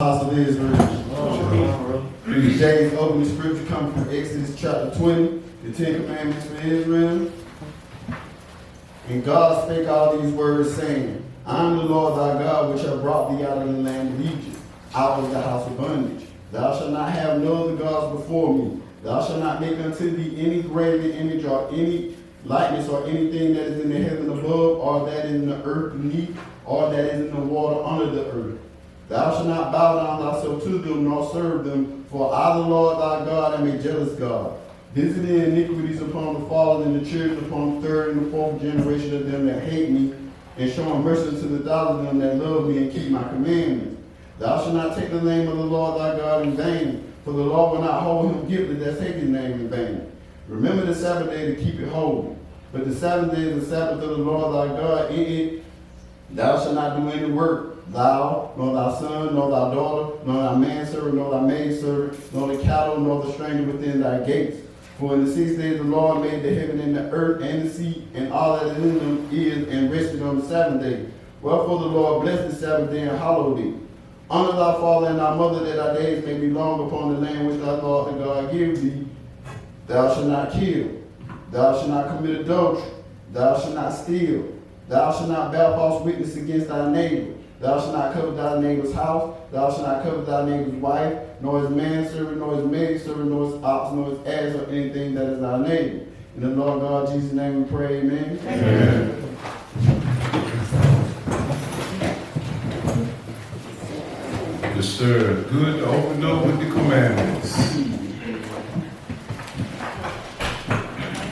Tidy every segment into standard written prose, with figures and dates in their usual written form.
House of Israel. Today's opening scripture comes from Exodus chapter 20, the 10 Commandments for Israel. And God spake all these words, saying, I am the Lord thy God, which have brought thee out of the land of Egypt, out of the house of bondage. Thou shalt not have no other gods before me. Thou shalt not make unto thee any graven image or any likeness or anything that is in the heaven above, or that is in the earth beneath, or that is in the water under the earth. Thou shalt not bow down thyself to them, nor serve them, for I, the Lord thy God, am a jealous God, visiting iniquities upon the fathers and the children upon the third and the fourth generation of them that hate me, and showing mercy to the thousand of them that love me and keep my commandments. Thou shalt not take the name of the Lord thy God in vain, for the Lord will not hold him guilty that take his name in vain. Remember the Sabbath day to keep it holy. But the Sabbath day is the Sabbath of the Lord thy God. In it thou shalt not do any work, thou, nor thy son, nor thy daughter, nor thy manservant, nor thy maidservant, nor the cattle, nor the stranger within thy gates. For in the 6 days the Lord made the heaven and the earth and the sea, and all that is in them is, and rested on the seventh day. Wherefore the Lord blessed the Sabbath day and hallowed it. Honor thy father and thy mother, that thy days may be long upon the land which thy Lord thy God give thee. Thou shalt not kill. Thou shalt not commit adultery. Thou shalt not steal. Thou shalt not bear false witness against thy neighbor. Thou shalt not covet thy neighbor's house. Thou shalt not covet thy neighbor's wife, nor his manservant, nor his maidservant, nor his ox, nor his ass, or anything that is thy neighbor. In the Lord God Jesus' name we pray, amen. Amen. Yes, sir. Good to open up with the commandments.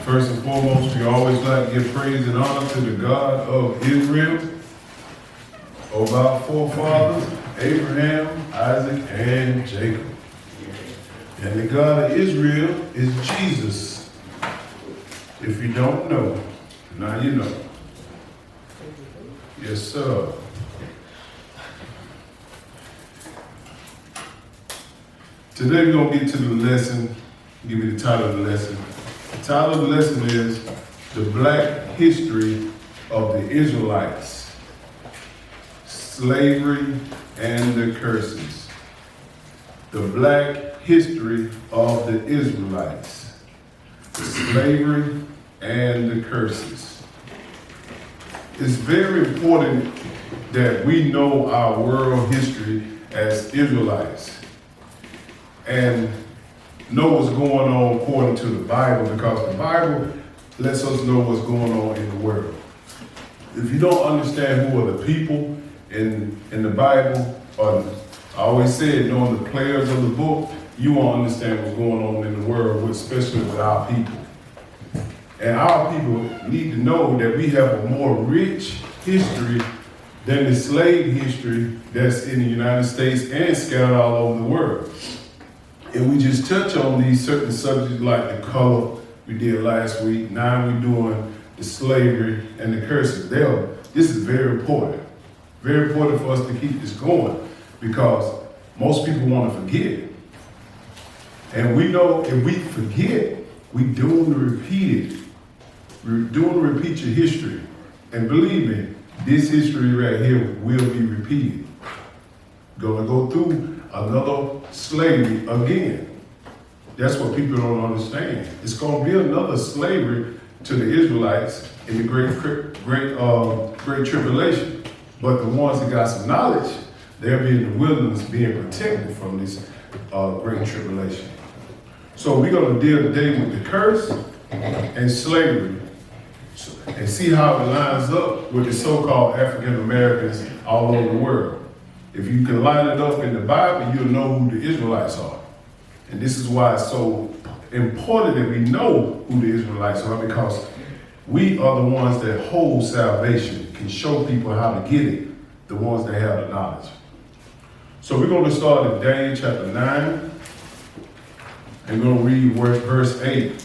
First and foremost, we always like to give praise and honor to the God of Israel, of our forefathers, Abraham, Isaac, and Jacob. And the God of Israel is Jesus. If you don't know, now you know. Yes, sir. Today we're going to get to the lesson. Give me the title of the lesson. The title of the lesson is The Black History of the Israelites, Slavery and the Curses. The Black History of the Israelites, Slavery and the Curses. It's very important that we know our world history as Israelites and know what's going on according to the Bible, because the Bible lets us know what's going on in the world. If you don't understand who are the people in the Bible, or I always said, knowing the players of the book, you won't understand what's going on in the world, especially with our people. And our people need to know that we have a more rich history than the slave history that's in the United States and scattered all over the world. And we just touch on these certain subjects like the color we did last week. Now we're doing the slavery and the curses. This is very important. Very important for us to keep this going, because most people want to forget. And we know if we forget, we doomed to repeat it. We're doomed to repeat your history. And believe me, this history right here will be repeated. Gonna go through another slavery again. That's what people don't understand. It's gonna be another slavery to the Israelites in the great tribulation. But the ones that got some knowledge, they'll be in the wilderness being protected from this great tribulation. So we're gonna deal today with the curse and slavery and see how it lines up with the so-called African Americans all over the world. If you can line it up in the Bible, you'll know who the Israelites are. And this is why it's so important that we know who the Israelites are, because we are the ones that hold salvation, can show people how to get it, the ones that have the knowledge. So we're going to start in Daniel chapter 9, and we're going to read verse 8.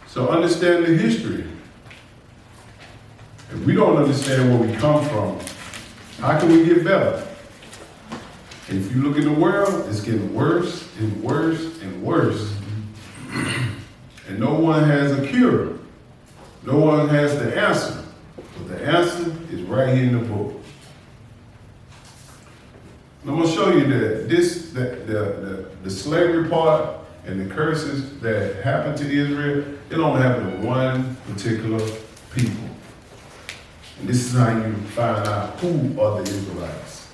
So understand the history. If we don't understand where we come from, how can we get better? If you look at the world, it's getting worse and worse and worse. And no one has a cure. No one has the answer. But the answer is right here in the book. I'm gonna show you that the slavery part and the curses that happened to Israel, it only happened to one particular people. And this is how you find out who are the Israelites.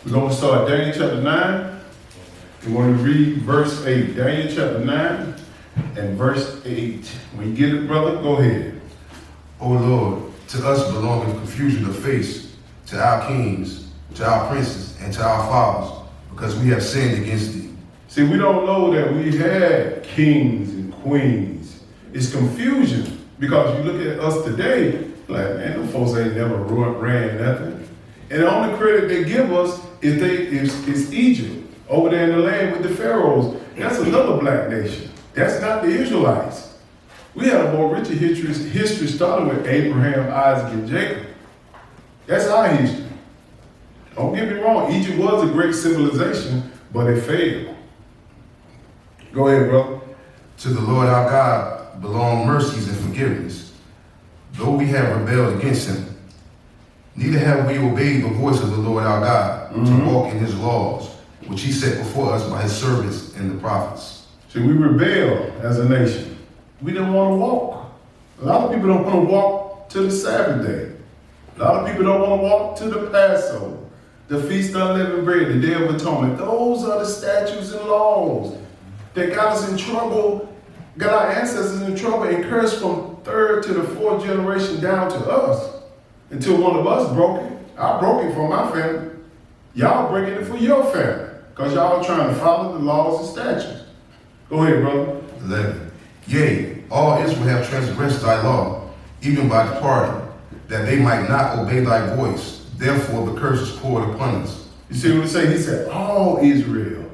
We're gonna start Daniel chapter 9. We want to read verse 8. Daniel chapter 9 and verse 8. When you get it, brother, go ahead. O Lord, to us belongeth confusion of face, to our kings, to our princes, and to our fathers, because we have sinned against thee. See, we don't know that we had kings and queens. It's confusion because you look at us today, like, man, them folks ain't never ran nothing. And the only credit they give us is Egypt, over there in the land with the pharaohs. That's another black nation. That's not the Israelites. We had a more richer history starting with Abraham, Isaac, and Jacob. That's our history. Don't get me wrong, Egypt was a great civilization, but it failed. Go ahead, brother. To the Lord our God belong mercies and forgiveness, though we have rebelled against him. Neither have we obeyed the voice of the Lord our God to walk in his laws, which he set before us by his servants and the prophets. See, we rebelled as a nation. We didn't want to walk. A lot of people don't want to walk to the Sabbath day. A lot of people don't want to walk to the Passover, the Feast of Unleavened Bread, the Day of Atonement. Those are the statutes and laws that got us in trouble, got our ancestors in trouble, and cursed from third to the fourth generation down to us. Until one of us broke it. I broke it for my family. Y'all breaking it for your family. Because y'all are trying to follow the laws and statutes. Go ahead, brother. 11. Yea, all Israel have transgressed thy law, even by departing, that they might not obey thy voice. Therefore the curse is poured upon us. You see what he said? He said, all Israel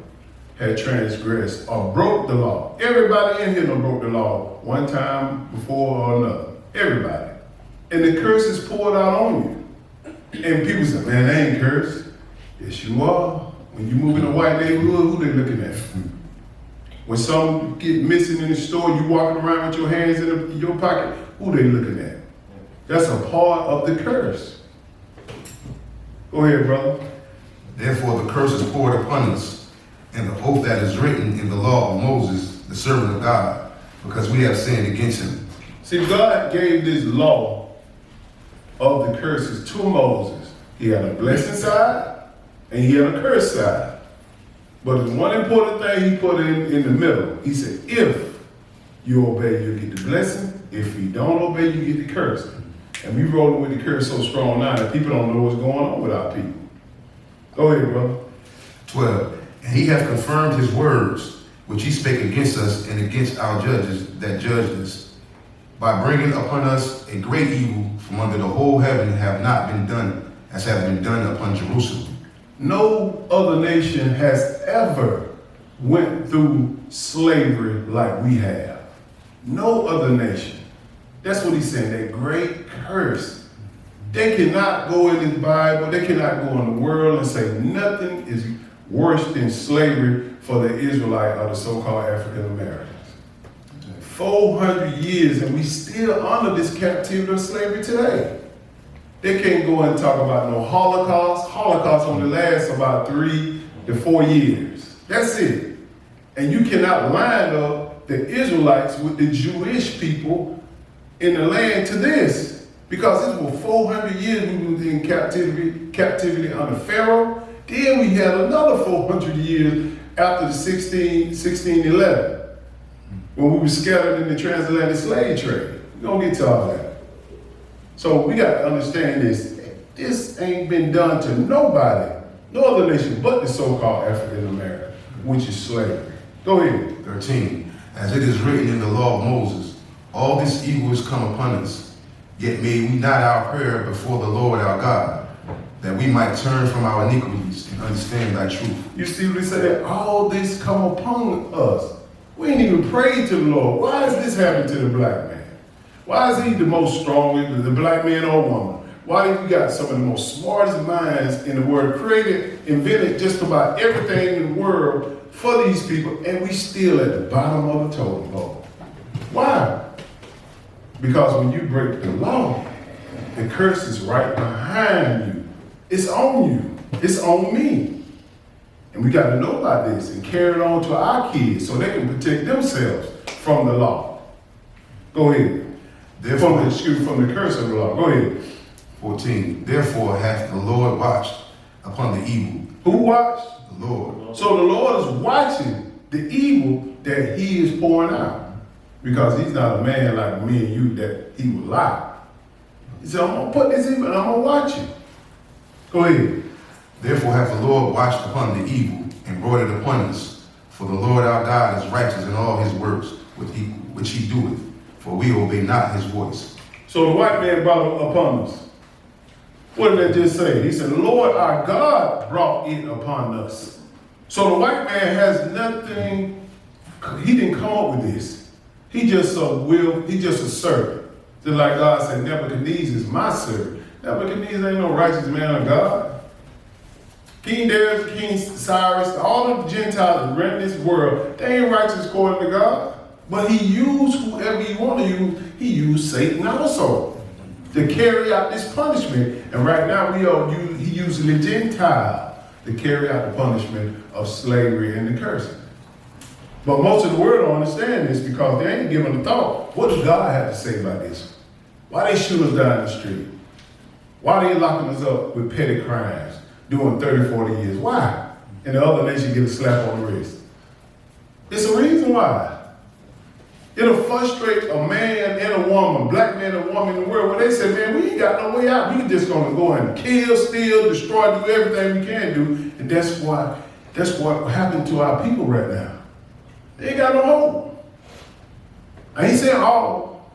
had transgressed or broke the law. Everybody in here done broke the law one time before or another. Everybody. And the curse is poured out on you. And people say, man, they ain't cursed. Yes, you are. When you move in a white neighborhood, who they looking at? When some get missing in the store, you walking around with your hands in your pocket, who they looking at? That's a part of the curse. Go ahead, brother. Therefore the curse is poured upon us, and the oath that is written in the law of Moses, the servant of God, because we have sinned against him. See, God gave this law of the curses to Moses. He had a blessing side and he had a curse side. But the one important thing he put in the middle, he said, if you obey, you'll get the blessing. If you don't obey, you get the curse. And we rolling with the curse so strong now that people don't know what's going on with our people. Go ahead, brother. 12. And he hath confirmed his words, which he spake against us and against our judges that judged us, by bringing upon us a great evil from under the whole heaven have not been done, as have been done upon Jerusalem. No other nation has ever went through slavery like we have. No other nation. That's what he's saying, that great curse. They cannot go in the Bible, they cannot go in the world and say nothing is worse than slavery for the Israelite or the so-called African Americans. 400 years and we still honor this captivity of slavery today. They can't go and talk about no Holocaust. Holocaust only lasts about 3 to 4 years. That's it. And you cannot line up the Israelites with the Jewish people in the land to this. Because it was 400 years we were in captivity under Pharaoh. Then we had another 400 years after the 1611, when we were scattered in the transatlantic slave trade. We're gonna get to all that. So we got to understand this. This ain't been done to nobody, no other nation but the so-called African American, which is slavery. Go ahead. 13. As it is written in the law of Moses, all this evil is come upon us, yet made we not our prayer before the Lord our God, that we might turn from our iniquities and understand thy truth. You see what he said? All this come upon us. We ain't even prayed to the Lord. Why does this happen to the black man? Why is he the most strongest, the black man or woman? Why do you got some of the most smartest minds in the world, created, invented just about everything in the world for these people, and we still at the bottom of the totem pole? Why? Because when you break the law, the curse is right behind you. It's on you. It's on me. And we got to know about this and carry it on to our kids so they can protect themselves from the law. Go ahead. From the curse of the law. Go ahead. 14. Therefore hath the Lord watched upon the evil. Who watched? The Lord. So the Lord is watching the evil that he is pouring out. Because he's not a man like me and you that he would lie. He said, I'm going to put this evil and I'm going to watch it. Go ahead. Therefore hath the Lord watched upon the evil and brought it upon us. For the Lord our God is righteous in all his works which he doeth. For we obey not his voice. So the white man brought it upon us. What did that just say? He said, the Lord our God brought it upon us. So the white man has nothing, he didn't come up with this. He just a servant. Just like God said, Nebuchadnezzar is my servant. Nebuchadnezzar ain't no righteous man of God. King Darius, King Cyrus, all of the Gentiles that ran this world, they ain't righteous according to God. But he used whoever he wanted to use. He used Satan also to carry out this punishment. And right now he using the Gentile to carry out the punishment of slavery and the cursing. But most of the world don't understand this because they ain't giving a thought. What does God have to say about this? Why they shoot us down the street? Why they locking us up with petty crimes, doing 30, 40 years? Why? And the other nation get a slap on the wrist. It's a reason why. It'll frustrate a man and a woman, black man and a woman in the world, when they say, man, we ain't got no way out. We just gonna go and kill, steal, destroy, do everything we can do. And that's what happened to our people right now. They ain't got no hope. I ain't saying all,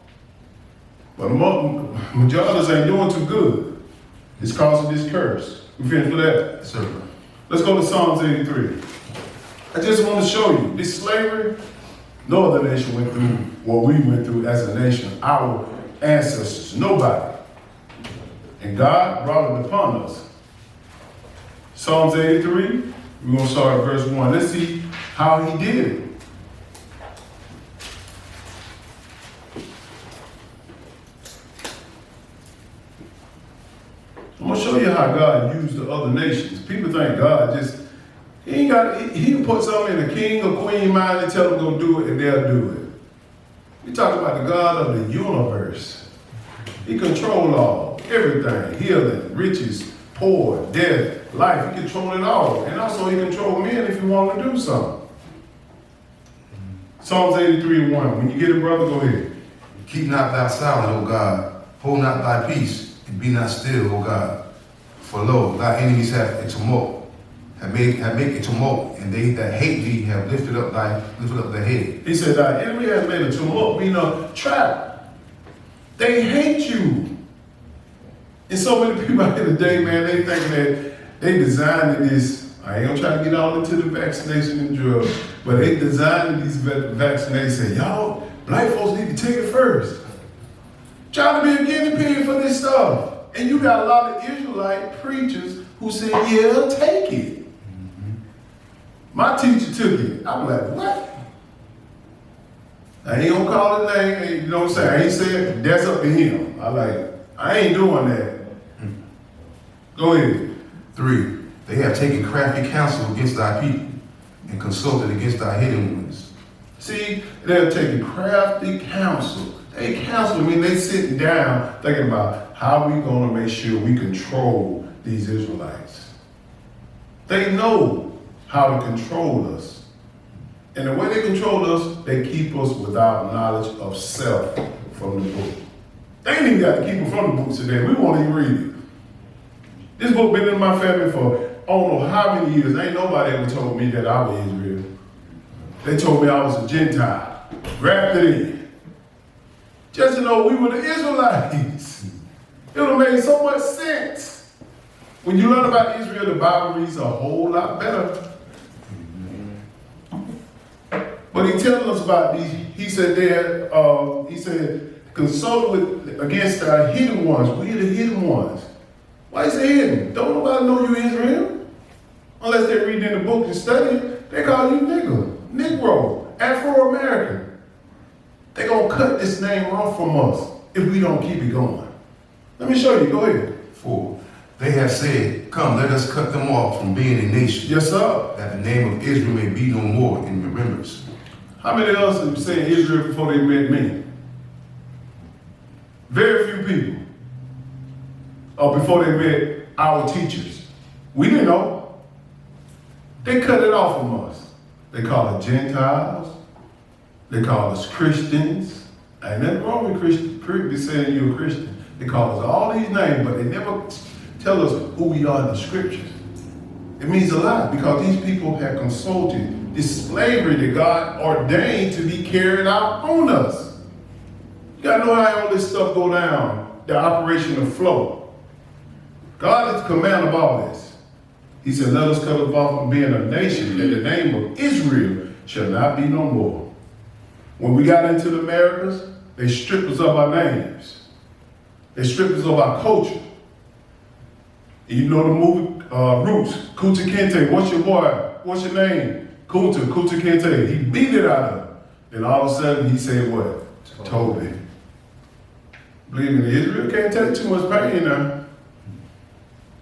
but majority ain't doing too good. It's causing this curse. We finished with that? Yes, sir. Let's go to Psalms 83. I just want to show you this slavery. No other nation went through what we went through as a nation, our ancestors, nobody. And God brought it upon us. Psalms 83, we're going to start at verse 1. Let's see how he did it. I'm going to show you how God used the other nations. People think God just, he can put something in a king or queen mind and tell them to go do it and they'll do it. We talk about the God of the universe. He controls all, everything, healing, riches, poor, death, life. He controls it all. And also he controls men if you want to do something. Psalms 83:1. When you get it, brother, go ahead. Keep not thy silent, O God. Hold not thy peace, and be not still, O God. For lo, thy enemies have a tumult. Have made a tumult, and they that hate thee have lifted up their head. He said, thy enemy has made a tumult, meaning a trap. They hate you. And so many people out here today, man, they think that they designed this. I ain't gonna try to get all into the vaccination and drugs, but they designed these vaccinations. Say, y'all, black folks need to take it first. Trying to be a guinea pig for this stuff. And you got a lot of Israelite preachers who say, yeah, take it. My teacher took it. I'm like, what? I ain't gonna call it name, you know what I'm saying? I ain't saying that's up to him. I ain't doing that. Go ahead. 3. They have taken crafty counsel against thy people, and consulted against thy hidden ones. See, they're taking crafty counsel. They counsel, they sitting down thinking about how we gonna make sure we control these Israelites. They know how to control us. And the way they control us, they keep us without knowledge of self from the book. They ain't even got to keep it from the books today. We won't even read it. This book been in my family for I don't know how many years. Ain't nobody ever told me that I was Israel. They told me I was a Gentile, grafted in. Just to know we were the Israelites. It would have made so much sense. When you learn about Israel, the Bible reads a whole lot better. But he tells us about these. He said consult against our hidden ones. We are the hidden ones. Why is it hidden? Don't nobody know you Israel. Unless they're reading in the book and studying. They call you nigger, Negro, Afro-American. They're going to cut this name off from us if we don't keep it going. Let me show you. Go ahead. 4. They have said, come, let us cut them off from being a nation, Yes, sir. that the name of Israel may be no more in remembrance. How many else have said Israel before they met me? Very few people. Or before they met our teachers. We didn't know. They cut it off from us. They call us Gentiles. They call us Christians. Ain't nothing wrong with Christian, saying you're a Christian. They call us all these names, but they never tell us who we are in the scriptures. It means a lot because these people have consulted this slavery that God ordained to be carried out on us. You gotta know how all this stuff go down, the operation of flow. God is the command of all this. He said, let us cut us off from being a nation, that the name of Israel shall not be no more. When we got into the Americas, they stripped us of our names. They stripped us of our culture. And you know the movie Roots, Kunta Kinte, what's your boy? What's your name? Kunta Kinte. He beat it out of him. And all of a sudden he said what? Toby. Believe me, Israel can't take too much pain now.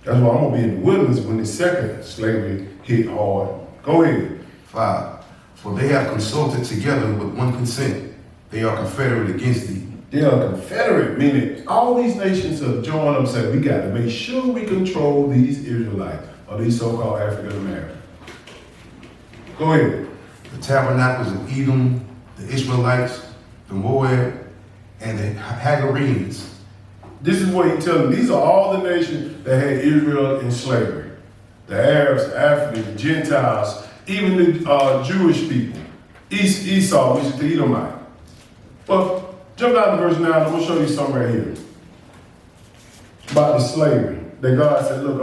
That's why I'm going to be in the wilderness when the second slavery hit hard. Go ahead. 5. For they have consulted together with one consent. They are confederate against thee. They are confederate, meaning all these nations have joined up and said, we got to make sure we control these Israelites, or these so-called African Americans. Go ahead. The tabernacles of Edom, the Ishmaelites, the Moab, and the Hagarenes. This is what he's telling me. These are all the nations that had Israel in slavery. The Arabs, the Africans, the Gentiles, even the Jewish people. Esau, which is the Edomite. But jump down to verse 9, I'm going to show you something right here. About the slavery. That God said, look,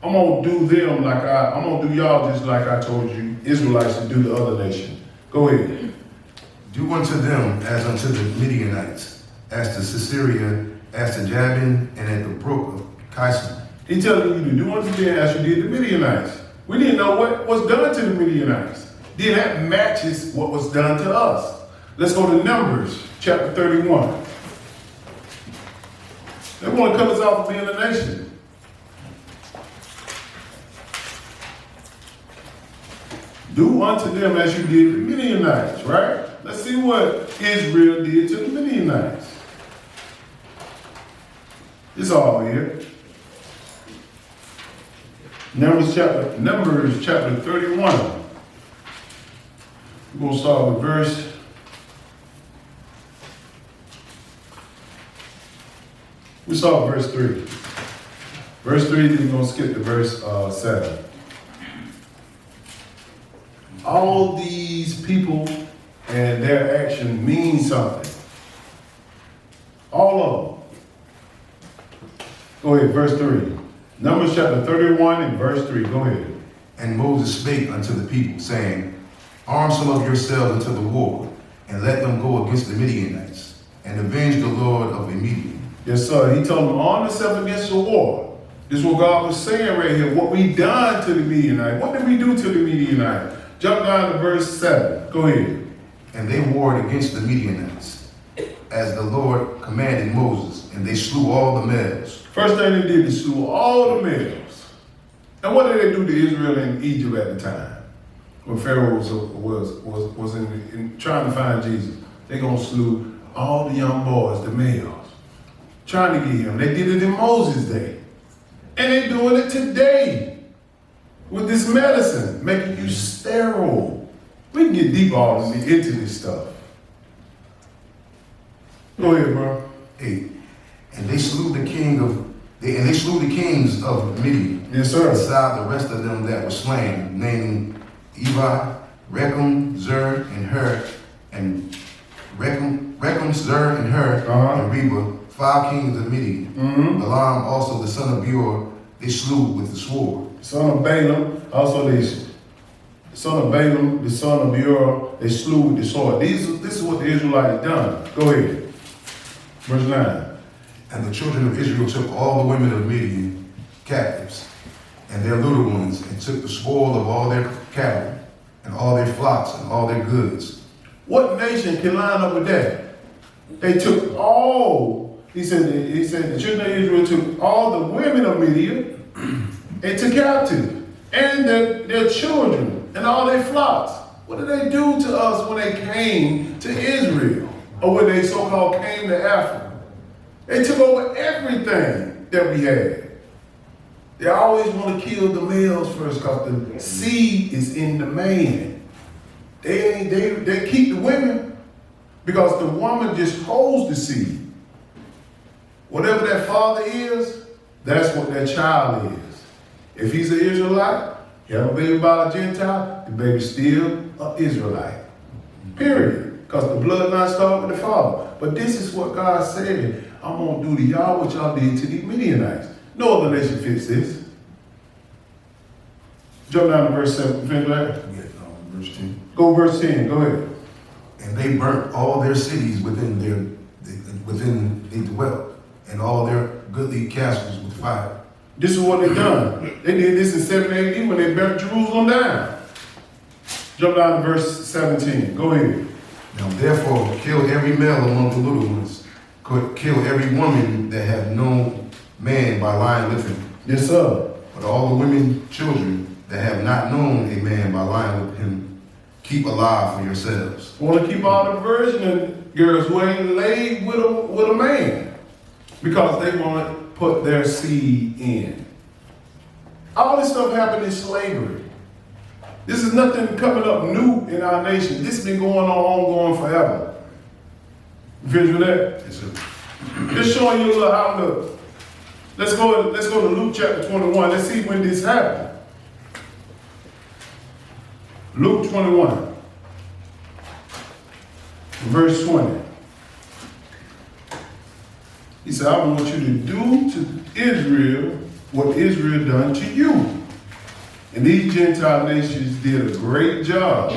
I'm going to do them like I'm going to do y'all just like I told you, Israelites, to do the other nation. Go ahead. Do unto them as unto the Midianites, as to Sisera, as to Jabin, and at the brook of Kison. He's telling you to do unto them as you did the Midianites. We didn't know what was done to the Midianites. Then that matches what was done to us. Let's go to Numbers, chapter 31. They want to cut us off from being a nation. Do unto them as you did the Midianites, right? Let's see what Israel did to the Midianites. It's all here. Numbers chapter 31. We're going to start with verse. We start with verse 3. Verse 3, then we're going to skip to verse 7. All these people and their action mean something. All of them. Go ahead, verse 3. Numbers chapter 31 and verse 3. Go ahead. And Moses spake unto the people, saying, arm some of yourselves unto the war, and let them go against the Midianites, and avenge the Lord of Midian. Yes, sir. He told them, arm yourself against the war. This is what God was saying right here. What we done to the Midianites. What did we do to the Midianites? Jump down to verse 7. Go ahead. And they warred against the Midianites, as the Lord commanded Moses, and they slew all the males. First thing they did is slew all the males. And what did they do to Israel in Egypt at the time? When Pharaoh was in trying to find Jesus. They gonna slew all the young boys, the males. Trying to get him. They did it in Moses' day. And they're doing it today. With this medicine, making you sterile. We can get deep all into this stuff. Go ahead, bro. 8. And they slew the kings of Midian. Yes, sir. Beside the rest of them that were slain, naming Evi, Rechem, Zur, and Hur, and Rechem, Zur, and Hur, and Reba, 5 kings of Midian. Balaam also the son of Beor, they slew with the sword. Son of Balaam, also the son of Balaam, the son of Beor, they slew with the sword. This is what the Israelites done. Go ahead. Verse 9. And the children of Israel took all the women of Midian captives, and their little ones, and took the spoil of all their cattle, and all their flocks, and all their goods. What nation can line up with that? They took all He said the children of Israel took all the women of Midian into captive, and their children, and all their flocks. What did they do to us when they came to Israel? Or when they so-called came to Africa? They took over everything that we had. They always want to kill the males first because the seed is in the man. They keep the women because the woman just holds the seed. Whatever that father is, that's what that child is. If he's an Israelite, he have a baby by a Gentile, the baby's still an Israelite. Period. Because the bloodline starts with the father. But this is what God said, I'm going to do to y'all what y'all did to the Midianites. No other nation fits this. Jump down to verse 7. Finish that? Verse 10. Go verse 10. Go ahead. And they burnt all their cities within they dwelt, and all their goodly castles with fire. This is what they done. They did this in 7 AD when they burnt Jerusalem down. Jump down to verse 17. Go ahead. Now therefore kill every male among the little ones, kill every woman that have known man by lying with him. Yes, sir. But all the women, children that have not known a man by lying with him, keep alive for yourselves. Want to keep all the virgin girls who ain't laid with a man because they want to put their seed in. All this stuff happened in slavery. This is nothing coming up new in our nation. This has been going on ongoing forever. You finished with that? Yes, sir. Just showing you a little how it looks. Let's go to Luke chapter 21. Let's see when this happened. Luke 21, verse 20. He said, I want you to do to Israel what Israel done to you. And these Gentile nations did a great job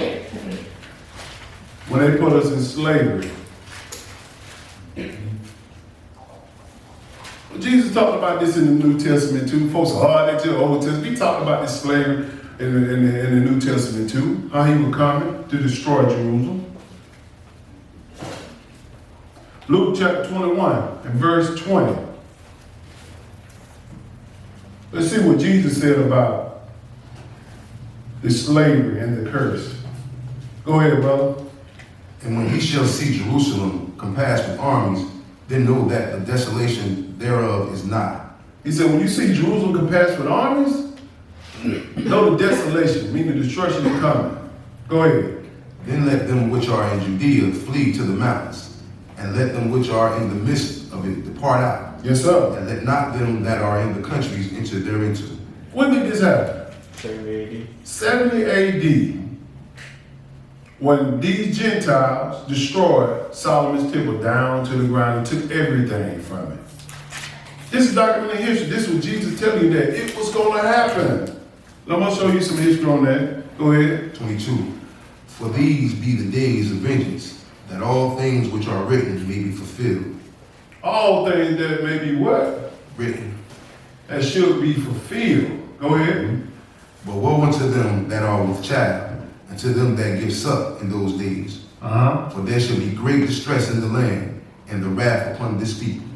when they put us in slavery. Jesus talked about this in the New Testament too. Folks are hard into the Old Testament. He talked about this slavery in the New Testament too. How he was coming to destroy Jerusalem. Luke chapter 21 and verse 20. Let's see what Jesus said about the slavery and the curse. Go ahead, brother. And when he shall see Jerusalem compassed with armies, then know that the desolation thereof is not. He said, when you see Jerusalem compassed with armies, know the desolation, meaning the destruction is coming. Go ahead. Then let them which are in Judea flee to the mountains, and let them which are in the midst of it depart out. Yes, sir. And let not them that are in the countries enter thereinto. When did this happen? 70 AD. 70 AD. When these Gentiles destroyed Solomon's temple down to the ground and took everything from it. This is documented history. This was Jesus telling you that it was going to happen. I'm going to show you some history on that. Go ahead. 22. For these be the days of vengeance, that all things which are written may be fulfilled. All things that may be what? Written. That should be fulfilled. Go ahead. But woe unto them that are with child, and to them that give suck in those days. For there shall be great distress in the land, and the wrath upon this people.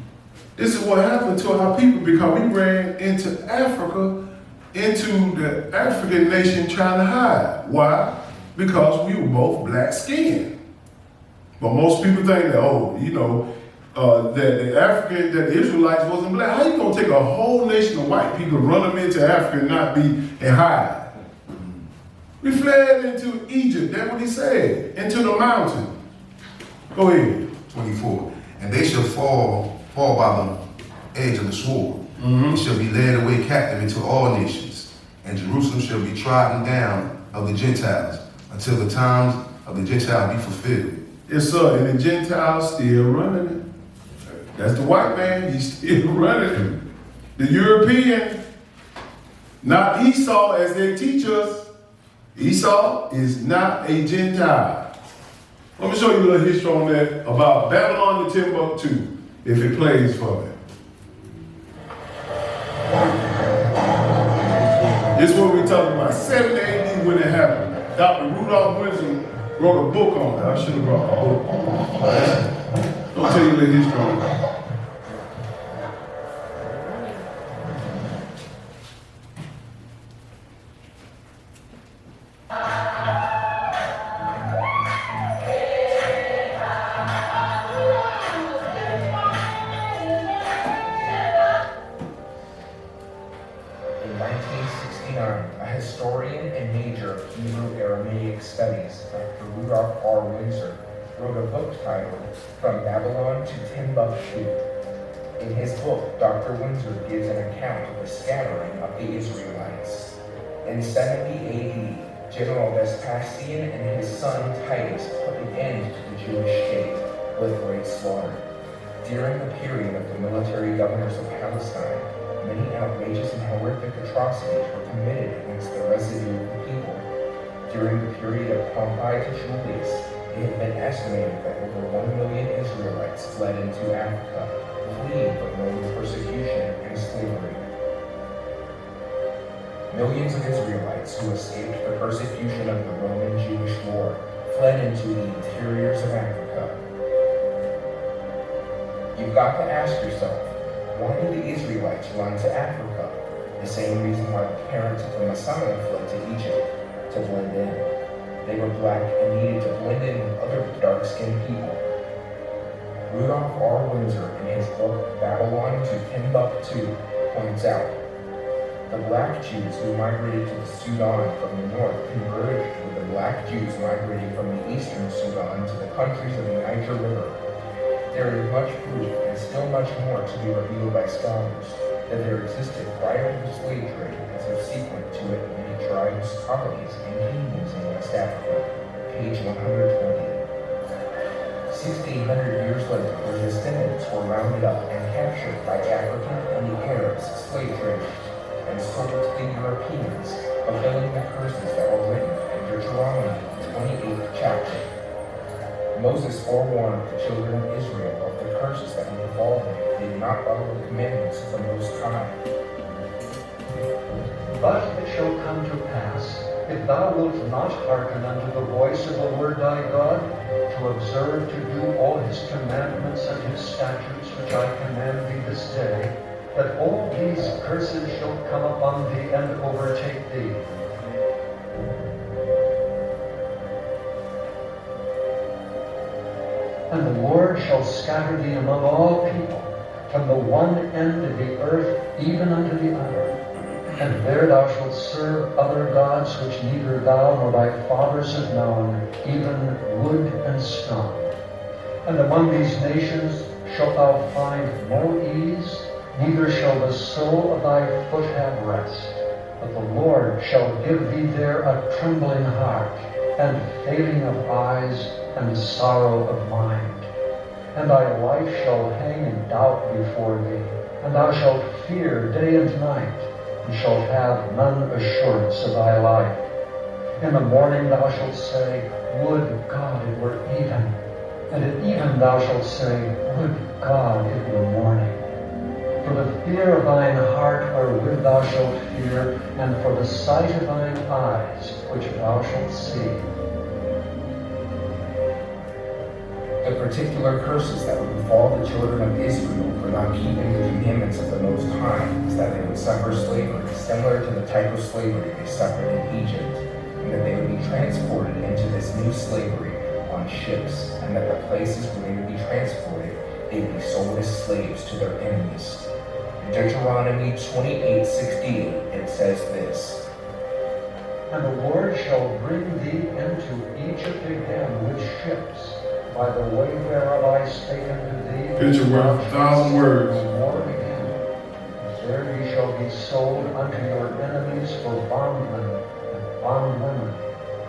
This is what happened to our people because we ran into Africa, into the African nation trying to hide. Why? Because we were both black skinned. But most people think that, that the Israelites wasn't black. How you gonna take a whole nation of white people, run them into Africa and not be and hide? We fled into Egypt. That's what he said. Into the mountain. Go ahead. 24. And they shall fall by the edge of the sword, and shall be led away captive into all nations. And Jerusalem shall be trodden down of the Gentiles, until the times of the Gentiles be fulfilled. Yes, sir. And the Gentiles still running it. That's the white man. He's still running it. The European, not Esau as they teach us. Esau is not a Gentile. Let me show you a little history on that about Babylon and Timbuktu, if it plays for me. This is what we're talking about. 7 AD when it happened. Dr. Rudolph Wilson wrote a book on it. I should have brought a book. I'll tell you a little history on it. In 1969, a historian and major of Hebrew Aramaic studies, Dr. Rudolph R. Windsor, wrote a book titled From Babylon to Timbuktu. In his book, Dr. Windsor gives an account of the scattering of the Israelites. In 70 AD, General Vespasian and his son Titus put an end to the Jewish state with great slaughter. During the period of the military governors of Palestine, many outrageous and horrific atrocities were committed against the residue of the people. During the period of Pompey to Julius, it had been estimated that over 1 million Israelites fled into Africa, fleeing from Roman persecution and slavery. Millions of Israelites who escaped the persecution of the Roman Jewish war fled into the interiors of Africa. You've got to ask yourself, why did the Israelites run to Africa? The same reason why the parents of the Messiah fled to Egypt, to blend in. They were black and needed to blend in with other dark-skinned people. Rudolph R. Windsor, in his book Babylon to Timbuktu, points out, the black Jews who migrated to the Sudan from the north converged with the black Jews migrating from the eastern Sudan to the countries of the Niger River. There is much proof, and still much more to be revealed by scholars, that there existed prior to the slave trade and subsequent to it many tribes, colonies, and kingdoms in West Africa. Page 120. 1,600 years later, their descendants were rounded up and captured by African and the Arabs, slave traders, and sold to the Europeans, fulfilling the curses that were written in Deuteronomy, 28th chapter. Moses forewarned the children of Israel of the curses that would befall them if they did not follow the commandments of the Most High. But it shall come to pass, if thou wilt not hearken unto the voice of the Lord thy God, to observe to do all his commandments and his statutes which I command thee this day, that all these curses shall come upon thee and overtake thee. And the Lord shall scatter thee among all people, from the one end of the earth even unto the other. And there thou shalt serve other gods which neither thou nor thy fathers have known, even wood and stone. And among these nations shalt thou find no ease, neither shall the sole of thy foot have rest. But the Lord shall give thee there a trembling heart, and failing of eyes, and sorrow of mind. And thy life shall hang in doubt before thee, and thou shalt fear day and night, and shalt have none assurance of thy life. In the morning thou shalt say, Would God it were even. And at even thou shalt say, Would God it were morning. For the fear of thine heart wherewith thou shalt fear, and for the sight of thine eyes which thou shalt see. The particular curses that would befall the children of Israel for not keeping the commandments of the Most High is that they would suffer slavery similar to the type of slavery they suffered in Egypt, and that they would be transported into this new slavery on ships, and that the places where they would be transported, they would be sold as slaves to their enemies. In Deuteronomy 28:68, it says this, And the Lord shall bring thee into Egypt again with ships, by the way whereof I spake unto thee. Picture worth 1,000 words. No more again. There ye shall be sold unto your enemies for bondmen and bondwomen,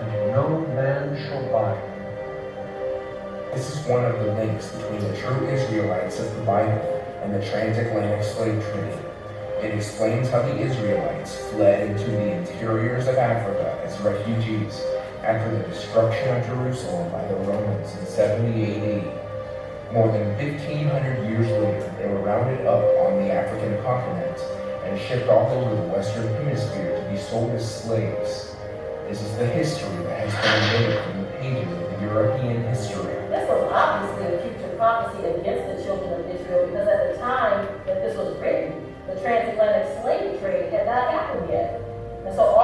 and no man shall buy you. this is one of the links between the true Israelites of the Bible and the transatlantic slave trade. It explains how the Israelites fled into the interiors of Africa as refugees after the destruction of Jerusalem by the Romans in 70 AD. More than 1,500 years later, they were rounded up on the African continent and shipped all over the Western Hemisphere to be sold as slaves. This is the history that has been omitted from the pages of the European history. This was obviously a future prophecy against the children of Israel, because at the time that this was written, the transatlantic slave trade had not happened yet. And so all